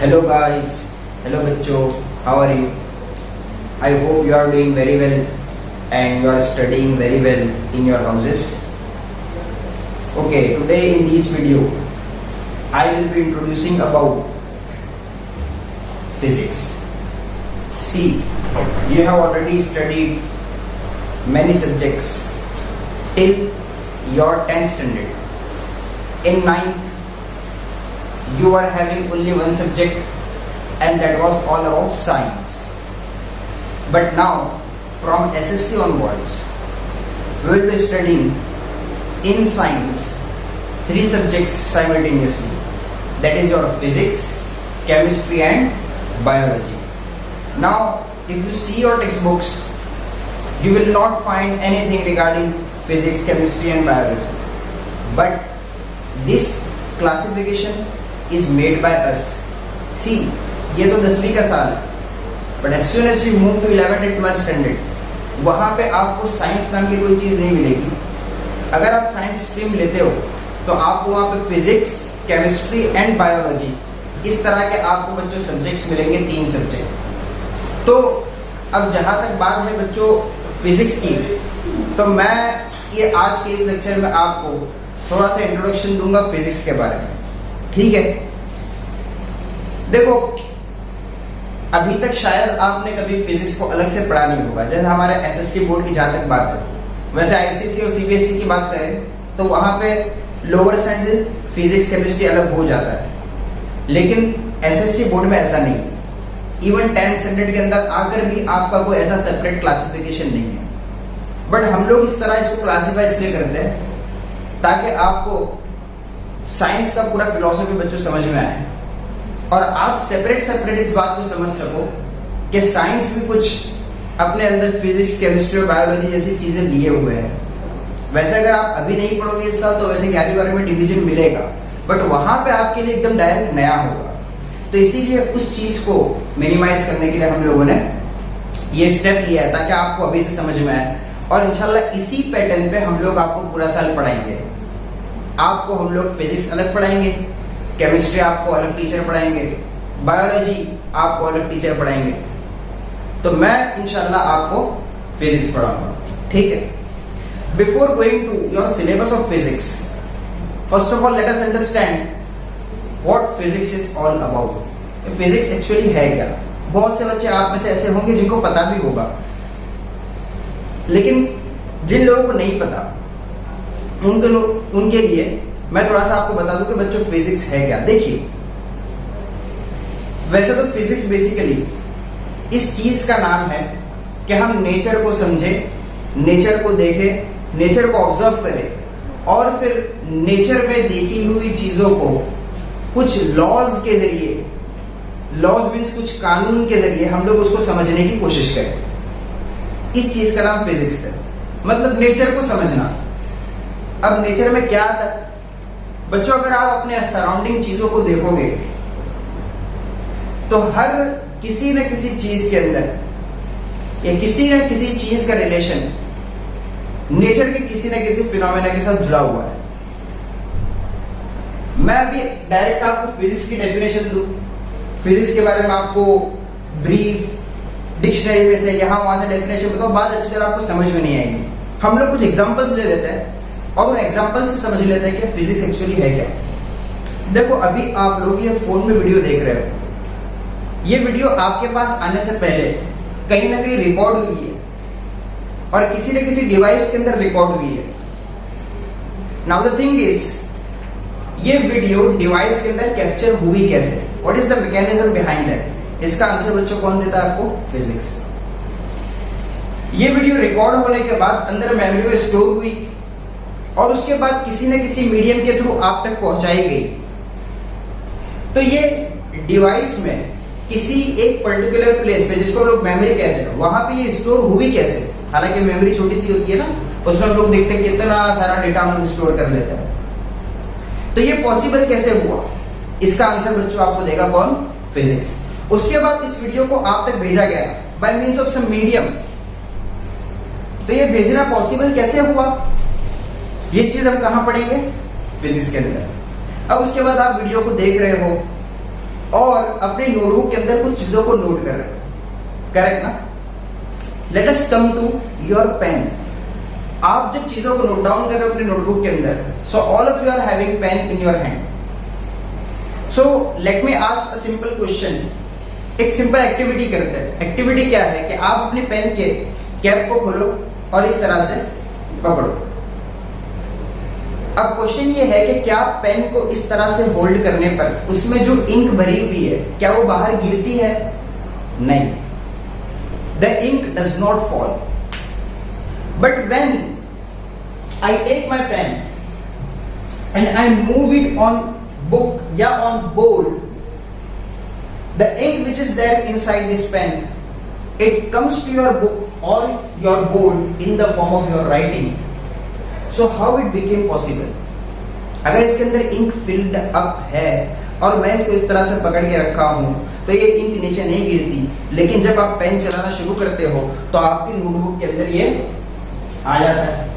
Hello guys, hello bachcho, how are you? I hope you are doing very well and you are studying very well in your houses. Okay, today in this video I will be introducing about physics. See, you have already studied many subjects till your 10th standard. In 9th you are having only one subject and that was all about science. But now from SSC onwards we will be studying in science 3 subjects simultaneously, that is your physics, chemistry and biology. Now if you see your textbooks you will not find anything regarding physics, chemistry and biology, but this classification is made by us. See, ये तो 10वीं का साल है, but as soon as you move to 11th and 12th standard, वहाँ पे आपको science नाम की कोई चीज़ नहीं मिलेगी. अगर आप साइंस स्ट्रीम लेते हो तो आपको वहाँ पे फिजिक्स, केमिस्ट्री एंड बायोलॉजी इस तरह के आपको बच्चों सब्जेक्ट्स मिलेंगे, 3 सब्जेक्ट. तो अब जहाँ तक बात है बच्चों फिजिक्स की, तो मैं ये आज के इस लेक्चर में आपको थोड़ा सा इंट्रोडक्शन दूंगा फिजिक्स के बारे में. ठीक है, देखो अभी तक शायद आपने कभी फिजिक्स को अलग से पढ़ा नहीं होगा. जैसे हमारे एसएससी बोर्ड की जहाँ तक बात है, वैसे आईसीएसई और सीबीएसई की बात करें तो वहाँ पे लोअर साइंस फिजिक्स केमिस्ट्री अलग हो जाता है, लेकिन एसएससी बोर्ड में ऐसा नहीं है. इवन 10th स्टैंडर्ड के अंदर आकर भी आपका कोई ऐसा सेपरेट क्लासिफिकेशन नहीं है. बट हम लोग इस तरह इसको क्लासीफाई इसलिए करते हैं ताकि आपको साइंस का पूरा फिलॉसफी बच्चों समझ में आए और आप सेपरेट इस बात को समझ सको कि साइंस भी कुछ अपने अंदर फिजिक्स, केमिस्ट्री और बायोलॉजी जैसी चीजें लिए हुए हैं. वैसे अगर आप अभी नहीं पढ़ोगे इस साल तो वैसे 11वीं 12वीं में डिवीजन मिलेगा, बट वहां पे आपके लिए एकदम डायरेक्ट नया होगा. तो इसीलिए उस चीज को मिनिमाइज करने के लिए हम लोगों ने ये स्टेप लिया है ताकि आपको अभी से समझ में आए. और इंशाल्लाह इसी पैटर्न पे हम लोग आपको पूरा साल पढ़ाएंगे. आपको हम लोग फिजिक्स अलग पढ़ाएंगे, केमिस्ट्री आपको अलग टीचर पढ़ाएंगे, बायोलॉजी आपको अलग टीचर पढ़ाएंगे. तो मैं इंशाल्लाह आपको फिजिक्स पढ़ाऊंगा. ठीक है, before going to your syllabus of physics, first of all let us understand what physics is all about. Physics actually है क्या. बहुत से बच्चे आप में से ऐसे होंगे जिनको पता भी होगा, लेकिन जिन लोगों को नहीं पता उनके लिए मैं थोड़ा सा आपको बता दूं कि बच्चों फिजिक्स है क्या. देखिए, वैसे तो फिजिक्स बेसिकली इस चीज का नाम है कि हम नेचर को समझें, नेचर को देखें, नेचर को ऑब्जर्व करें और फिर नेचर में देखी हुई चीजों को कुछ लॉज के जरिए, लॉज मीन्स कुछ कानून के जरिए हम लोग उसको समझने की कोशिश करें. इस चीज का नाम फिजिक्स है, मतलब नेचर को समझना. अब नेचर में क्या आता है बच्चों, अगर आप अपने सराउंडिंग चीजों को देखोगे तो हर किसी न किसी चीज के अंदर या किसी न किसी चीज का रिलेशन नेचर के किसी न किसी फिनोमेना के साथ जुड़ा हुआ है. मैं अभी डायरेक्ट आपको फिजिक्स की डेफिनेशन दूं, फिजिक्स के बारे में आपको ब्रीफ डिक्शनरी में से यहाँ वहां से डेफिनेशन बताओ, बात अच्छी तरह आपको समझ में नहीं आएगी. हम लोग कुछ एग्जांपल्स ले लेते हैं और उन एग्जांपल से समझ लेते हैं कि फिजिक्स एक्चुअली है क्या. देखो, अभी आप लोग ये फोन में वीडियो देख रहे हो, ये वीडियो आपके पास आने से पहले कहीं ना कहीं रिकॉर्ड हुई है और किसी न किसी डिवाइस के अंदर रिकॉर्ड हुई है. नाउ द थिंग इज, ये वीडियो डिवाइस के अंदर कैप्चर हुई कैसे, what is the mechanism behind that, इसका आंसर बच्चों कौन देता है आपको, फिजिक्स. ये वीडियो रिकॉर्ड होने के बाद अंदर मेमोरी में स्टोर हुई और उसके बाद किसी न किसी मीडियम के थ्रू आप तक पहुंचाई गई. तो ये डिवाइस में किसी एक पर्टिकुलर प्लेस पे, जिसको लोग मेमोरी कहते हैं, वहां पे ये स्टोर हुई कैसे. हालांकि मेमोरी छोटी सी होती है ना, उसमें हम लोग देखते हैं कितना सारा डेटा हम लोग स्टोर कर लेते हैं. तो ये पॉसिबल कैसे हुआ, इसका आंसर बच्चों आपको देगा कौन, फिजिक्स. उसके बाद इस वीडियो को आप तक भेजा गया by means of some medium. तो ये भेजना पॉसिबल कैसे हुआ, ये चीज हम कहां पढ़ेंगे, फिजिक्स के अंदर. अब उसके बाद आप वीडियो को देख रहे हो और अपने नोटबुक के अंदर कुछ चीजों को नोट कर रहे हो, करेक्ट ना? Let us come to your pen. आप जब चीजों को नोट डाउन कर रहे हो अपने नोटबुक के अंदर, so all of you are having pen in your hand. So let me ask a simple question. एक सिंपल एक्टिविटी करते हैं। एक्टिविटी क्या है कि आप अपने पेन के कैप को खोलो और इस तरह से पकड़ो। अब क्वेश्चन ये है कि क्या पेन को इस तरह से होल्ड करने पर उसमें जो इंक भरी हुई है क्या वो बाहर गिरती है? नहीं, the ink does not fall. But when I take my pen and I move it on book या on board, the ink which is there inside this pen, it comes to your book or your board in the form of your writing. So how it became possible? अगर इसके अंदर ink filled up है और मैं इसको इस तरह से पकड़ के रखा हूं तो ये इंक नीचे नहीं गिरती, लेकिन जब आप पेन चलाना शुरू करते हो तो आपकी नोटबुक के अंदर ये आ जाता है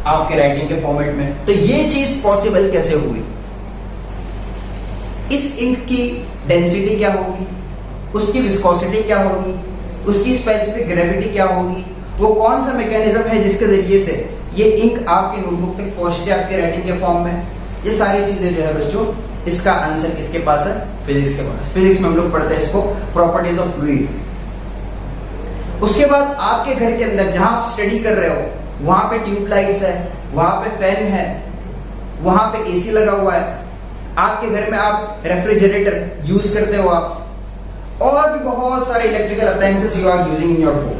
आपके राइटिंग के फॉर्मेट में। तो ये चीज पॉसिबल कैसे हुई? इस इंक की डेंसिटी क्या होगी, उसकी विस्कोसिटी क्या होगी, उसकी स्पेसिफिक ग्रेविटी क्या होगी, वो कौन सा मैकेनिज्म है जिसके जरिए से ये इंक आपके नोटबुक तक पहुंचती है आपके राइटिंग के फॉर्म में। ये सारी चीजें जो है बच्चों, इसका आंसर किसके पास है? फिजिक्स के पास। फिजिक्स में हम लोग पढ़ते हैं इसको प्रॉपर्टीज ऑफ फ्लूइड। उसके बाद आपके घर के अंदर जहां आप स्टडी कर रहे हो वहां पे ट्यूबलाइट्स है, वहां पे फैन है, वहां पे एसी लगा हुआ है, आपके घर में आप रेफ्रिजरेटर यूज करते हो आप, और भी बहुत सारे electrical appliances you are using in your home.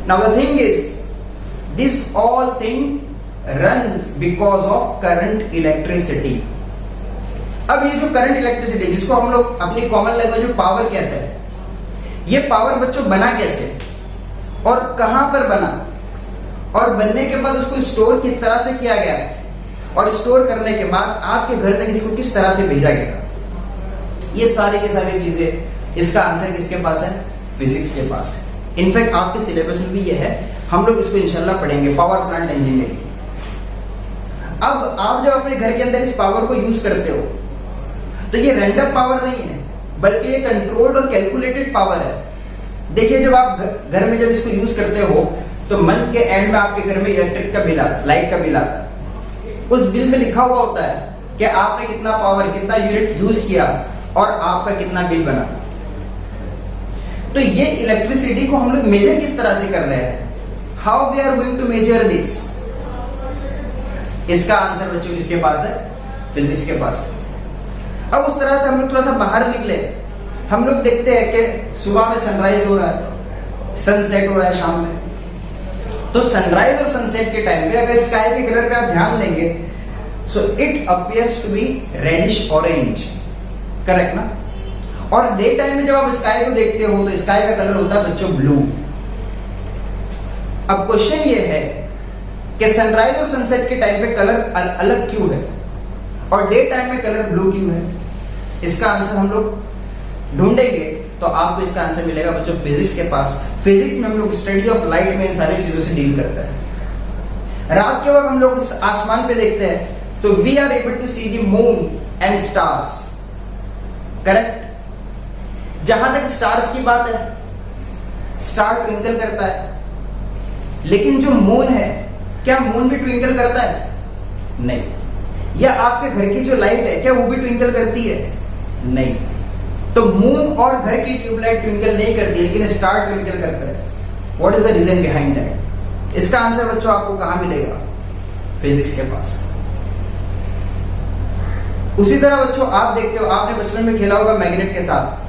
Now the thing is this all thing runs because of current electricity. अब ये जो करंट इलेक्ट्रिसिटी जिसको हम लोग अपनी कॉमन लैंग्वेज में पावर कहते हैं, ये पावर बच्चों बना कैसे और कहां पर बना, और बनने के बाद उसको स्टोर किस तरह से किया गया, और स्टोर करने के बाद आपके घर तक इसको किस तरह से भेजा गया, ये सारी की सारी चीजें, इसका आंसर किसके पास है? फिजिक्स के पास है। इनफैक्ट आपके सिलेबस में भी ये है, हम लोग इसको इंशाल्लाह पढ़ेंगे, पावर प्लांट इंजीनियरिंग। अब आप जब अपने घर के अंदर इस पावर को यूज करते हो तो ये रैंडम पावर नहीं है, बल्कि ये कंट्रोल्ड और कैलकुलेटेड पावर है। देखिए, जब आप घर में जब इसको यूज करते हो तो मंथ के एंड में आपके घर में इलेक्ट्रिक का बिल आता, लाइट का बिल आता है। उस बिल में लिखा हुआ होता है कि आपने कितना पावर, कितना यूनिट यूज किया और आपका कितना बिल बना। तो ये इलेक्ट्रिसिटी को हम लोग मेजर किस तरह से कर रहे हैं? How we are going to measure this? इसका आंसर बच्चों किसके पास है? फिजिक्स के पास है। अब उस तरह से हम लोग थोड़ा सा बाहर निकले, हम लोग देखते हैं कि सुबह में सनराइज हो रहा है, सनसेट हो रहा है शाम में। तो सनराइज और सनसेट के टाइम पे अगर स्काई के कलर पे आप ध्यान देंगे, so it appears to be reddish orange, correct ना? और डे टाइम में जब आप स्काई को देखते हो तो स्काई का कलर होता है बच्चों ब्लू। अब क्वेश्चन ये है कि सनराइज और सनसेट के टाइम पे कलर अलग क्यों है और डे टाइम में कलर ब्लू क्यों है? इसका आंसर हम लोग ढूंढेंगे तो आपको इसका आंसर मिलेगा बच्चों फिजिक्स के पास। फिजिक्स में हम लोग स्टडी ऑफ लाइट में इन सारी चीजों से डील करते हैं। रात के वक्त हम लोग आसमान पे देखते हैं तो we are able to see the moon and stars, correct? जहां तक स्टार्स की बात है, स्टार ट्विंकल करता है, लेकिन जो मून है, क्या मून भी ट्विंकल करता है? नहीं। या आपके घर की जो लाइट है, क्या वो भी ट्विंकल करती है? नहीं। तो मून और घर की ट्यूबलाइट ट्विंकल नहीं करती, लेकिन स्टार ट्विंकल करता है। What is the reason behind that? इसका आंसर बच्चों आपको कहां मिलेगा? फिजिक्स के पास। उसी तरह बच्चों आप देखते हो, आपने बचपन में खेला होगा मैग्नेट के साथ।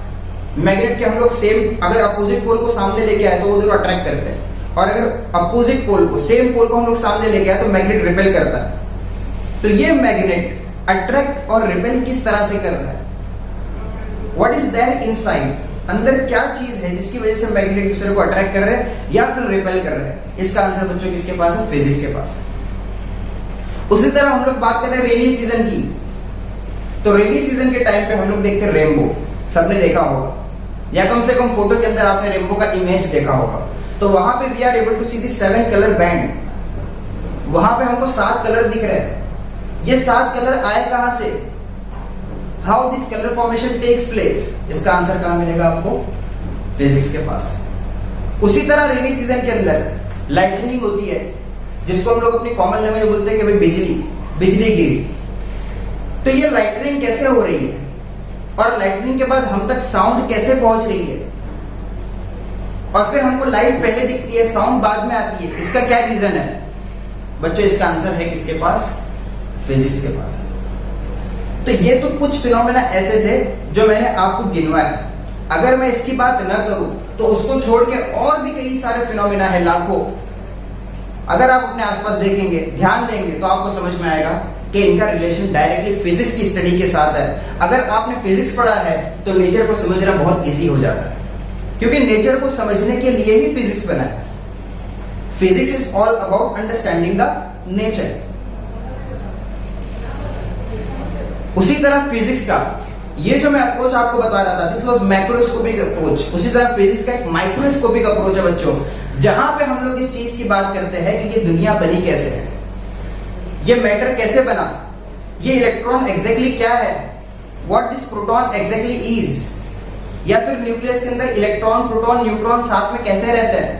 मैग्नेट के हम लोग सेम, अगर अपोजिट पोल को सामने लेके आए तो वो दोनों अट्रैक्ट करते हैं, और अगर अपोजिट पोल को, सेम पोल को हम लोग सामने लेके आए तो मैग्नेट रिपेल करता है। तो ये मैग्नेट अट्रैक्ट और रिपेल किस तरह से कर रहा है? What is there inside? अंदर क्या चीज है जिसकी वजह से मैग्नेट एक दूसरे को अट्रैक्ट कर रहे हैं या फिर रिपेल कर रहे हैं? इसका आंसर बच्चों किसके पास है? फिजिक्स के पास। उसी तरह हम लोग बात कर रहे हैं रेनी सीजन की, तो रेनी सीजन के टाइम पे हम लोग देखते हैं रेनबो। सबने देखा होगा, या कम से कम फोटो के अंदर आपने रेनबो का इमेज देखा होगा। तो वहां पे we are able to see the 7 colour band. वहां पे हमको 7 कलर दिख रहे हैं। ये 7 कलर आए कहां से? How this colour formation takes place, इसका आंसर कहां मिलेगा आपको? फिजिक्स के पास। उसी तरह रेनी सीजन के अंदर लाइटनिंग होती है, जिसको हम लोग अपनी कॉमन लैंग्वेज में बोलते हैं कि भाई बिजली गिरी। तो ये लाइटनिंग कैसे हो रही है और लाइटनिंग के बाद हम तक साउंड कैसे पहुंच रही है, और फिर हमको लाइट पहले दिखती है साउंड बाद में आती है, इसका क्या रीजन है बच्चों? इसका आंसर है किसके पास? फिजिक्स के पास। तो ये तो कुछ फिनोमेना ऐसे थे जो मैंने आपको गिनवाया। अगर मैं इसकी बात न करूं तो उसको छोड़ के और भी कई सारे फिनोमेना है, लाखों। अगर आप अपने आसपास देखेंगे, ध्यान देंगे, तो आपको समझ में आएगा कि इनका रिलेशन डायरेक्टली फिजिक्स की स्टडी के साथ है। अगर आपने फिजिक्स पढ़ा है तो नेचर को समझना बहुत इजी हो जाता है, क्योंकि नेचर को समझने के लिए ही फिजिक्स बना है। Physics is all about understanding the nature. उसी तरह फिजिक्स का ये जो मैं अप्रोच आपको बता रहा था, दिस वाज मैक्रोस्कोपिक अप्रोच। उसी तरह फिजिक्स का एक माइक्रोस्कोपिक अप्रोच है बच्चों, जहां पे हम लोग इस चीज की बात करते हैं कि ये दुनिया बनी कैसे है, ये मैटर कैसे बना, ये इलेक्ट्रॉन एग्जैक्टली क्या है, what this proton exactly is, या फिर न्यूक्लियस के अंदर इलेक्ट्रॉन प्रोटॉन न्यूट्रॉन साथ में कैसे रहते हैं।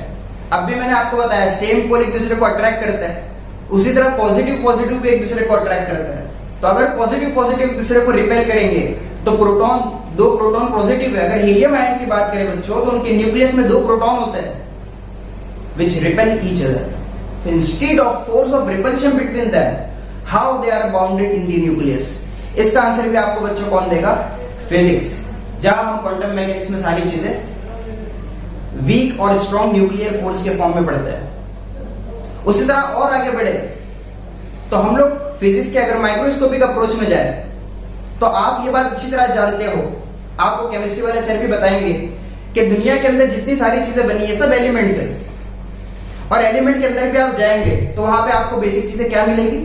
अब भी मैंने आपको बताया सेम पोल एक दूसरे को अट्रैक्ट करता है, उसी तरह पॉजिटिव भी एक दूसरे को अट्रैक्ट करता है। तो अगर पॉजिटिव एक दूसरे को रिपेल करेंगे तो दो प्रोटॉन पॉजिटिव है। अगर हीलियम आयन की बात करें बच्चों तो उनके न्यूक्लियस में 2 प्रोटॉन होते हैं which repel each other. So instead of force of repulsion between them, how they are bounded in the nucleus. इसका आंसर भी आपको बच्चों कौन देगा? फिजिक्स। जहां हम क्वांटम मैकेनिक्स में सारी चीजें वीक और स्ट्रॉन्ग न्यूक्लियर फोर्स के फॉर्म में पढ़ते हैं। उसी तरह और आगे बढ़े तो हम लोग फिजिक्स के अगर माइक्रोस्कोपिक अप्रोच में जाए तो आप ये बात अच्छी तरह जानते हो, आपको केमिस्ट्री वाले सर भी बताएंगे कि दुनिया के अंदर जितनी सारी चीजें बनी है सब एलिमेंट्स है, और एलिमेंट के अंदर भी आप जाएंगे तो वहां पे आपको बेसिक चीजें क्या मिलेगी?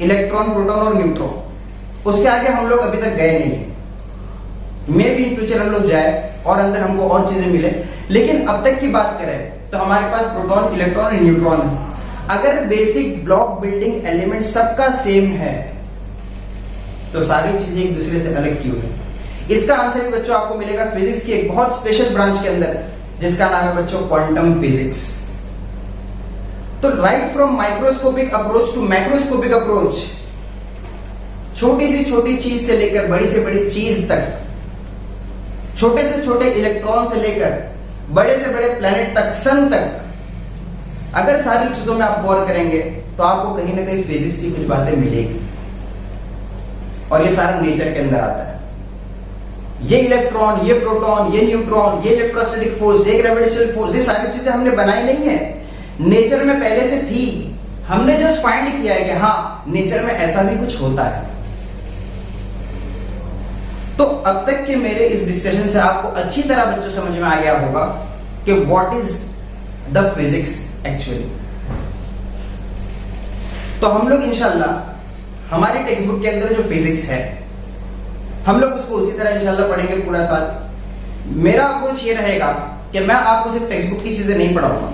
इलेक्ट्रॉन प्रोटॉन और न्यूट्रॉन। उसके आगे हम लोग अभी तक गए नहीं है, मे बी इन फ्यूचर हम लोग जाए और अंदर हमको और चीजें मिले, लेकिन अब तक की बात करें तो हमारे पास प्रोटॉन इलेक्ट्रॉन और न्यूट्रॉन है। अगर बेसिक ब्लॉक बिल्डिंग एलिमेंट सबका सेम है तो सारी चीजें एक दूसरे से अलग क्यों है? इसका आंसर ही बच्चों आपको मिलेगा फिजिक्स की एक बहुत स्पेशल ब्रांच के अंदर, जिसका नाम है बच्चों क्वांटम फिजिक्स। तो right from microscopic approach to macroscopic approach, छोटी से छोटी चीज से लेकर बड़ी से बड़ी चीज तक, छोटे से छोटे इलेक्ट्रॉन से लेकर बड़े से बड़े प्लैनेट तक, सन तक, अगर सारी चीजों में आप गौर करेंगे तो आपको कहीं ना कहीं फिजिक्स की कुछ बातें मिलेगी, और ये सारा नेचर के अंदर आता है। ये इलेक्ट्रॉन, ये प्रोटॉन, ये न्यूट्रॉन, ये इलेक्ट्रोस्टैटिक फोर्स, ये ग्रेविटेशनल फोर्स, ये सारी चीजें हमने बनाई नहीं है, नेचर में पहले से थी। हमने जस्ट फाइंड किया है कि हाँ नेचर में ऐसा भी कुछ होता है। तो अब तक के मेरे इस डिस्कशन से आपको अच्छी तरह बच्चों समझ में आ गया होगा कि what is the physics actually. तो हम लोग इंशाल्लाह हमारी टेक्स्ट बुक के अंदर जो फिजिक्स है हम लोग उसको उसी तरह इंशाल्लाह पढ़ेंगे पूरा साल। मेरा अप्रोच ये रहेगा कि मैं आपको सिर्फ टेक्स्ट बुक की चीजें नहीं पढ़ाऊंगा,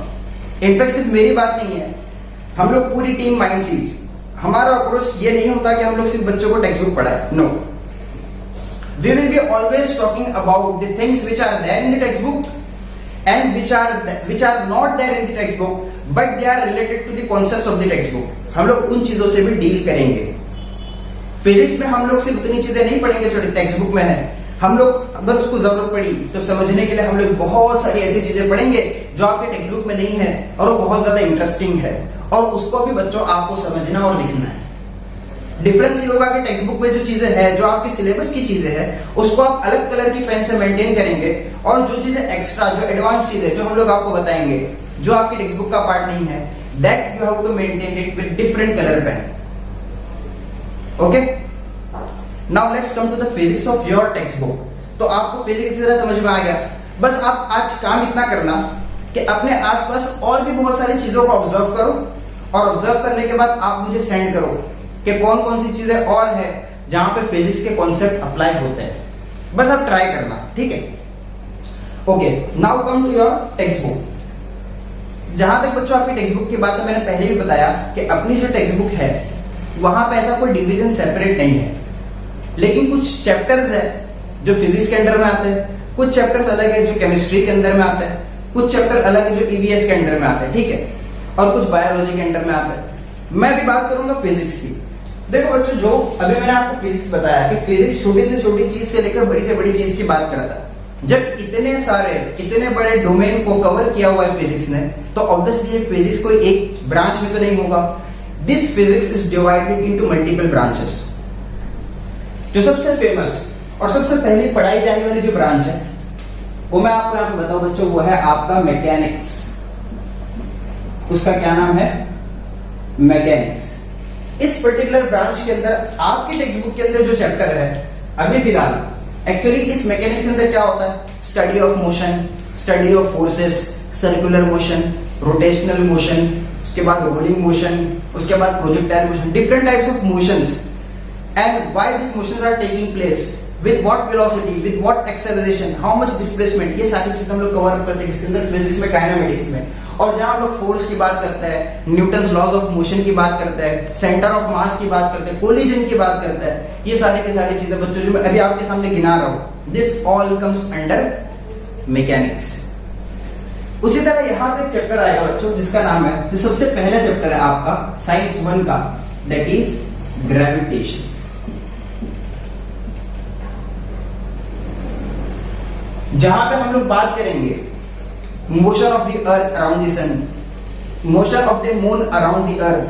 इनफैक्ट सिर्फ मेरी बात नहीं है, हम लोग पूरी टीम माइंड सीट्स, हमारा अप्रोच ये नहीं होता कि हम लोग सिर्फ बच्चों को टेक्स्ट बुक पढ़ाए, no, we will be always talking about the things which are there in the text book and which are not there in the textbook but they are related to the concepts of the textbook। हम लोग उन चीजों से भी deal करेंगे। Physics में हम लोग सिर्फ उतनी चीजें नहीं पढ़ेंगे जो टेक्स्ट बुक में है, हम लोग अगर उसको जरूरत पड़ी तो समझने के लिए हम लोग बहुत सारी ऐसी चीजें पढ़ेंगे जो आपके टेक्स्ट बुक में नहीं है और वो बहुत ज्यादा इंटरेस्टिंग है, और उसको भी बच्चों आपको समझना और लिखना है। डिफरेंस ये होगा कि टेक्स्ट बुक में जो चीजें हैं, जो आपकी सिलेबस की चीजें हैं, उसको आप अलग कलर की पेन से मेंटेन करेंगे, और जो चीजें एक्स्ट्रा, जो एडवांस चीजें जो हम लोग आपको बताएंगे, जो आपकी टेक्स्ट बुक का पार्ट नहीं है, that you have to maintain it with different colour pen. Okay, now let's come to the physics of your text book. तो आपको फिजिक्स अच्छी तरह समझ में आ गया। बस आप आज काम इतना करना कि अपने आसपास और भी बहुत सारी चीजों को ऑब्जर्व करो, और ऑब्जर्व करने के बाद आप मुझे सेंड करो कि कौन कौन सी चीजें और है जहां पे फिजिक्स के कॉन्सेप्ट अप्लाई होते हैं। बस आप ट्राई करना, ठीक है? Okay, now come to your text book. जहां तक बच्चों आपकी टेक्स्ट बुक की बात है, मैंने पहले भी बताया कि अपनी जो टेक्स्ट बुक है वहां पे ऐसा कोई डिवीजन सेपरेट नहीं है। लेकिन कुछ चैप्टर्स है जो फिजिक्स के अंडर में आते हैं, कुछ चैप्टर्स अलग है जो केमिस्ट्री के अंदर में आते हैं, कुछ चैप्टर अलग है जो ईवीएस के अंडर में आते हैं, ठीक है, और कुछ बायोलॉजी के अंडर में आते हैं। मैं भी बात करूंगा फिजिक्स की। देखो बच्चों, जो अभी मैंने आपको फिजिक्स बताया कि फिजिक्स छोटी से छोटी चीज से लेकर बड़ी से बड़ी चीज की बात करता है। जब इतने बड़े डोमेन को कवर किया हुआ है फिजिक्स ने, तो ऑब्वियसली ये फिजिक्स कोई एक ब्रांच में तो नहीं होगा। This physics is divided into multiple branches. जो सबसे फेमस और सबसे पहले पढ़ाई जाने वाली जो ब्रांच है वो मैं आपको यहाँ पे बताऊं बच्चों, वो है आपका मैकेनिक्स। उसका क्या नाम है? मैकेनिक्स। इस पर्टिकुलर ब्रांच के अंदर आपकी टेक्स्ट बुक के अंदर जो चैप्टर है अभी फिलहाल, एक्चुअली इस मैकेनिक्स के अंदर क्या होता है? Study of motion, study of forces, circular motion, rotational motion, उसके बाद रोलिंग मोशन, उसके बाद projectile motion, different types of motions and why this motions are taking place, with what velocity, with what acceleration, how much displacement, ये सारी चीजें हम लोग cover up करते हैं इसके अंदर फिजिक्स में, काइनेमेटिक्स में। और जहां हम लोग फोर्स की बात करते हैं, न्यूटन्स लॉज ऑफ मोशन की बात करते हैं, सेंटर ऑफ मास की बात करते हैं, कोलिजन की बात करते हैं, ये सारी की सारी चीजें बच्चों जो मैं अभी आपके सामने गिना रहा हूं, this all comes under mechanics. उसी तरह यहाँ पे एक चैप्टर आएगा बच्चों जिसका नाम है, जो सबसे पहला चैप्टर है आपका साइंस 1 का, दैट इज ग्रेविटेशन। जहां पे हम लोग बात करेंगे motion of the earth around the sun, motion of the moon around the earth,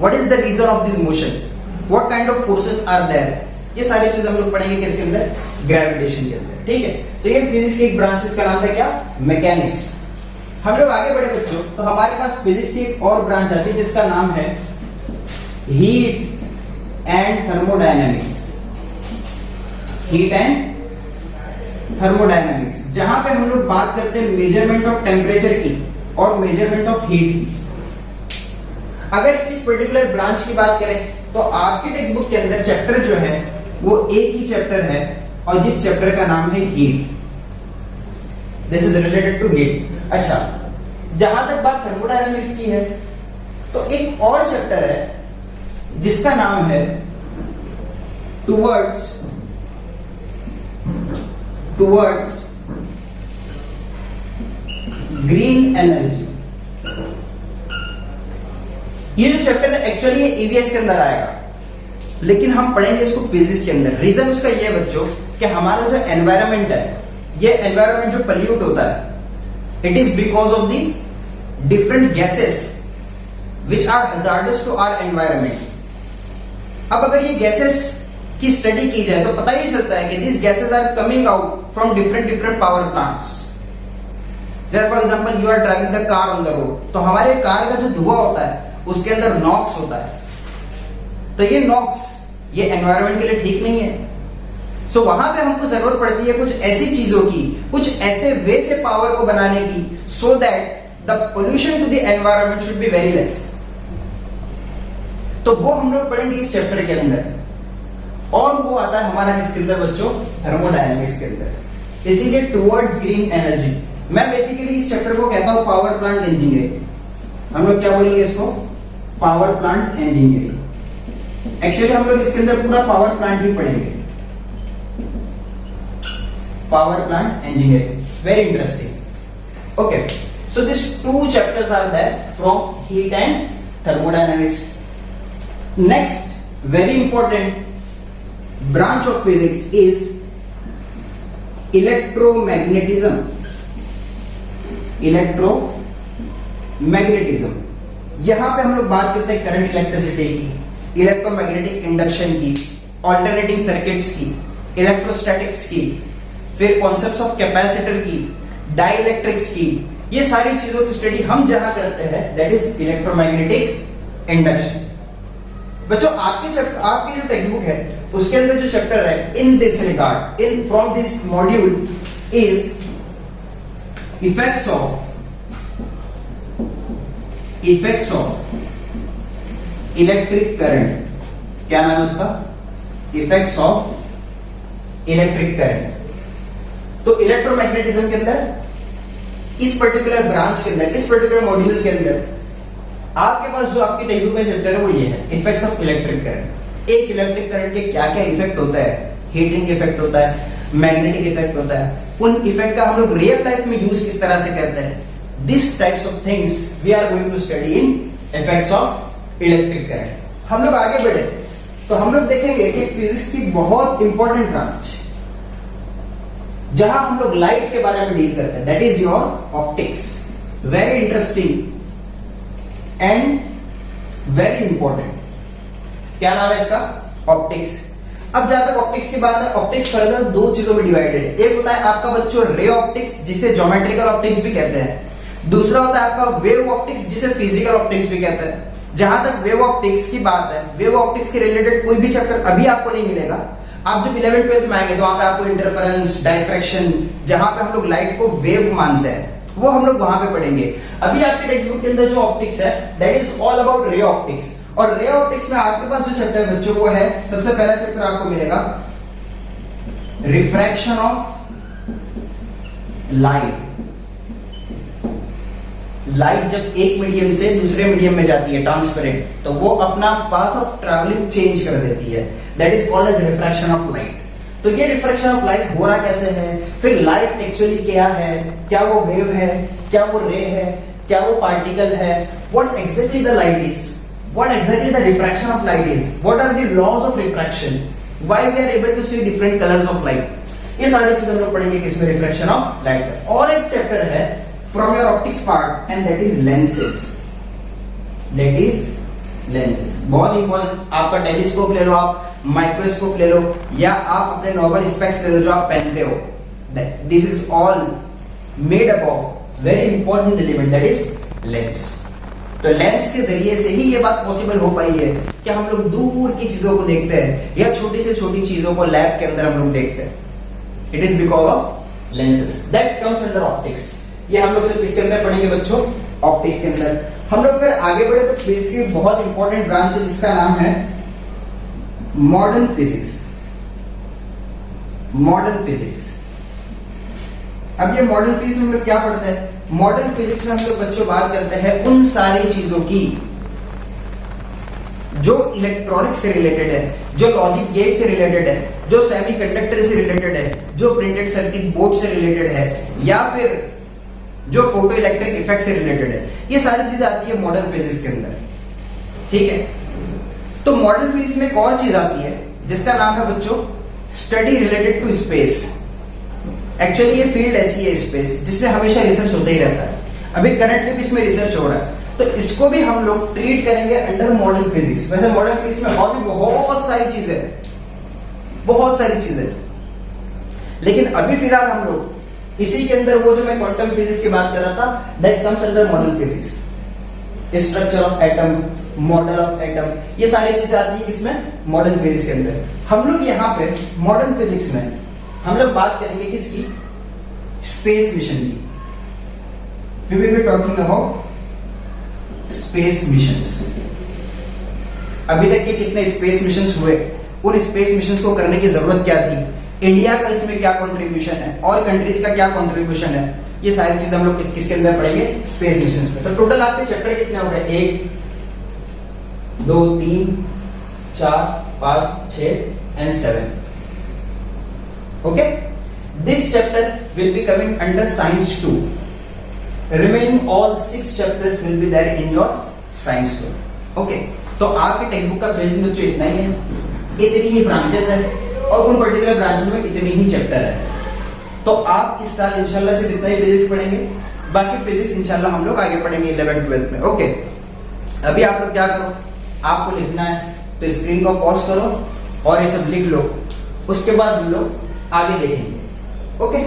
what is the reason of this motion, what kind of forces are there, ये सारी चीजें हम लोग पढ़ेंगे किसके अंदर? ग्रेविटेशन के अंदर, ठीक है। तो ये फिजिक्स की एक ब्रांच, इसका नाम है क्या? मैकेनिक्स। हम लोग आगे बढ़े बच्चों, तो हमारे पास फिजिक्स की एक और ब्रांच आती है जिसका नाम है heat and thermodynamics. Heat and thermodynamics, जहां पे हम लोग बात करते हैं मेजरमेंट ऑफ टेम्परेचर की और मेजरमेंट ऑफ हीट की। अगर इस पर्टिकुलर ब्रांच की बात करें तो आपकी टेक्स्ट बुक के अंदर चैप्टर जो है वो एक ही चैप्टर है, और जिस चैप्टर का नाम है heat. This is related to heat. अच्छा, जहां तक बात थर्मोडायनामिक्स की है तो एक और चैप्टर है जिसका नाम है टुवर्ड्स ग्रीन एनर्जी। ये जो चैप्टर है एक्चुअली ये ईवीएस के अंदर आएगा, लेकिन हम पढ़ेंगे इसको फिजिक्स के अंदर। रीजन उसका ये है बच्चों कि हमारा जो एनवायरनमेंट है, ये एनवायरनमेंट जो पॉल्यूट होता है, it is because of the different gases which are hazardous to our environment. अब अगर ये गैसेस की स्टडी की जाए तो पता ही चलता है कि this gases are coming out from different power plants. जैसे for example you are driving the car on the road, तो हमारे कार का जो धुआं होता है उसके अंदर नॉक्स होता है, तो ये नॉक्स ये एनवायरनमेंट के लिए ठीक नहीं है। सो वहां पे हमको जरूरत पड़ती है कुछ ऐसी चीजों की, कुछ ऐसे वे से पावर को बनाने की, so that the pollution to the environment should be very less. तो वो हम लोग पढ़ेंगे इस चैप्टर के अंदर, और वो आता है हमारा किसके अंदर बच्चों? थर्मोडायनेमिक्स के अंदर। इसीलिए टुवर्ड्स ग्रीन एनर्जी, मैं बेसिकली इस चैप्टर को कहता हूं पावर प्लांट इंजीनियरिंग। हम लोग क्या बोलेंगे इसको? Power plant engineering. एक्चुअली हम लोग इसके अंदर पूरा पावर प्लांट ही पढ़ेंगे, power plant engineering, very interesting. Okay, so this 2 chapters are there from heat and thermodynamics. Next, very important branch of physics is electromagnetism. Electromagnetism, यहां पे हम लोग बात करते हैं करंट इलेक्ट्रिसिटी की, इलेक्ट्रोमैग्नेटिक इंडक्शन की, ऑल्टरनेटिंग सर्किट्स की, इलेक्ट्रोस्टैटिक्स की, फिर कॉन्सेप्ट्स ऑफ कैपेसिटर की, डाइइलेक्ट्रिक्स की, ये सारी चीजों की स्टडी हम जहां करते हैं दैट इज इलेक्ट्रोमैग्नेटिक इंडक्शन। बच्चों आपकी जो टेक्स्ट बुक है उसके अंदर जो चैप्टर है in this regard, in from this module is effects of electric current. क्या नाम है उसका? Effects of electric current. तो इलेक्ट्रोमैग्नेटिज्म के अंदर इस पर्टिकुलर ब्रांच के अंदर, इस पर्टिकुलर मॉड्यूल के अंदर आपके पास जो आपकी टेक्स्ट बुक में चैप्टर है वो ये है, इफेक्ट्स ऑफ इलेक्ट्रिक करंट। एक इलेक्ट्रिक करंट के क्या क्या इफेक्ट होता है, हीटिंग इफेक्ट होता है, मैग्नेटिक इफेक्ट होता है, उन इफेक्ट का हम लोग रियल लाइफ में यूज किस तरह से करते हैं, this types of things we are going to study in effects of electric current. हम लोग आगे बढ़े तो हम लोग देखेंगे कि फिजिक्स की बहुत इंपॉर्टेंट ब्रांच जहां हम लोग लाइट के बारे में डील करते हैं, that is your optics. Very interesting and very important. क्या नाम है इसका? ऑप्टिक्स। अब जहां तक ऑप्टिक्स की बात है, ऑप्टिक्स फर्दर दो चीजों में डिवाइडेड है। एक होता है आपका बच्चों रे ऑप्टिक्स, जिसे ज्योमेट्रिकल ऑप्टिक्स भी कहते हैं। दूसरा होता है आपका वेव ऑप्टिक्स, जिसे फिजिकल ऑप्टिक्स भी कहते हैं। जहां तक वेव ऑप्टिक्स की बात है, वेव ऑप्टिक्स के रिलेटेड कोई भी चैप्टर अभी आपको नहीं मिलेगा। आप जब 11th-12th में आएंगे तो वहां पे आपको इंटरफेरेंस, डायफ्रैक्शन, जहां पे हम लोग लाइट को वेव मानते हैं, वो हम लोग वहां पे पढ़ेंगे। अभी आपके टेक्स्ट बुक के अंदर जो ऑप्टिक्स है, that is all about ray optics. और रे ऑप्टिक्स में आपके पास जो चैप्टर है बच्चों, वो है सबसे पहला चैप्टर आपको मिलेगा रिफ्रैक्शन ऑफ लाइट। लाइट जब एक मीडियम से दूसरे मीडियम में जाती है, ट्रांसपेरेंट, तो वो अपना पाथ ऑफ ट्रैवलिंग चेंज कर देती है, that is called as refraction of light. तो ये रिफ्रैक्शन ऑफ लाइट हो रहा कैसे है, फिर लाइट एक्चुअली क्या है, क्या वो वेव है, क्या वो रे है, क्या वो पार्टिकल है, what exactly the light is, what exactly the refraction of light is, what are the laws of refraction, why we are able to see different colors of light, ये सारी चीजें हम लोग पढ़ेंगे किसमें, रिफ्रैक्शन ऑफ लाइट। और एक chapter है from your optics part and that is lenses. That is lenses बहुत इंपॉर्टेंट। आपका टेलीस्कोप ले लो, आप माइक्रोस्कोप ले लो, या आप अपने नॉर्मल स्पेक्स ले लो जो आप पहनते हो, this is all made up of very important element, that is lens. तो लेंस के जरिए से ही ये बात पॉसिबल हो पाई है कि हम लोग दूर की चीजों को देखते हैं, या छोटी से छोटी चीजों को लैब के अंदर हम लोग देखते हैं। It is because of lenses that comes under optics. ये हम लोग सिर्फ किसके अंदर पढ़ेंगे बच्चों, ऑप्टिक्स के अंदर। हम लोग अगर आगे बढ़े तो फिजिक्स की बहुत इंपॉर्टेंट ब्रांच है जिसका नाम है मॉडर्न फिजिक्स। Modern physics. अब ये मॉडर्न फिजिक्स में हम लोग क्या पढ़ते हैं, मॉडर्न फिजिक्स में हम लोग बच्चों बात करते हैं उन सारी चीजों की जो इलेक्ट्रॉनिक्स से रिलेटेड है, जो लॉजिक गेट से रिलेटेड है, जो सेमीकंडक्टर से रिलेटेड है, जो प्रिंटेड सर्किट बोर्ड से रिलेटेड है, या फिर जो फोटो इलेक्ट्रिक इफेक्ट से रिलेटेड है। ये सारी चीजें आती है मॉडर्न फिजिक्स के अंदर, ठीक है। तो मॉडर्न फिजिक्स में एक और चीज आती है जिसका नाम है बच्चों study related to space. Actually ये फील्ड ऐसी है स्पेस जिसमें हमेशा रिसर्च होता ही रहता है। अभी करंटली भी इसमें रिसर्च हो रहा है, तो इसको भी हम लोग ट्रीट करेंगे अंडर मॉडर्न फिजिक्स। वैसे मॉडर्न फिजिक्स में और भी बहुत सारी चीजें, बहुत सारी चीजें, लेकिन अभी फिलहाल हम लोग इसी के अंदर वो जो मैं क्वांटम फिजिक्स की बात कर रहा था, that comes under modern physics. Structure of atom, model of atom, ये सारी चीजें आती है इसमें मॉडर्न फिजिक्स के अंदर। हम लोग यहाँ पे मॉडर्न फिजिक्स में हम लोग बात करेंगे किसकी, स्पेस मिशन की। We will be talking about space missions. अभी तक के कितने स्पेस मिशंस हुए, उन स्पेस मिशंस को करने की जरूरत क्या थी, इंडिया का इसमें क्या कंट्रीब्यूशन है, और कंट्रीज का क्या कंट्रीब्यूशन है, ये सारी चीजें हम लोग किसके अंदर पढ़ेंगे, स्पेस मिशंस में। तो टोटल आपके चैप्टर कितने हो गए, 1 2 3 4 5 6 and 7। Okay, this chapter will be coming under science 2. Remaining all 6 chapters will be there in your science 2. Okay, तो आपके टेक्स्ट बुक का फिजिक्स में इतना ही है, इतनी ही ब्रांचेस है, और उन पर्टिकुलर ब्रांचेस में इतनी ही चैप्टर है। तो आप इस साल इंशाल्लाह सिर्फ इतना ही फिजिक्स पढ़ेंगे, बाकी फिजिक्स इंशाल्लाह हम लोग आगे पढ़ेंगे 11th-12th में। ओके, अभी आप लोग क्या करो, आपको लिखना है तो स्क्रीन को पॉज करो और ये सब लिख लो, उसके बाद हम लोग आगे देखेंगे। ओके।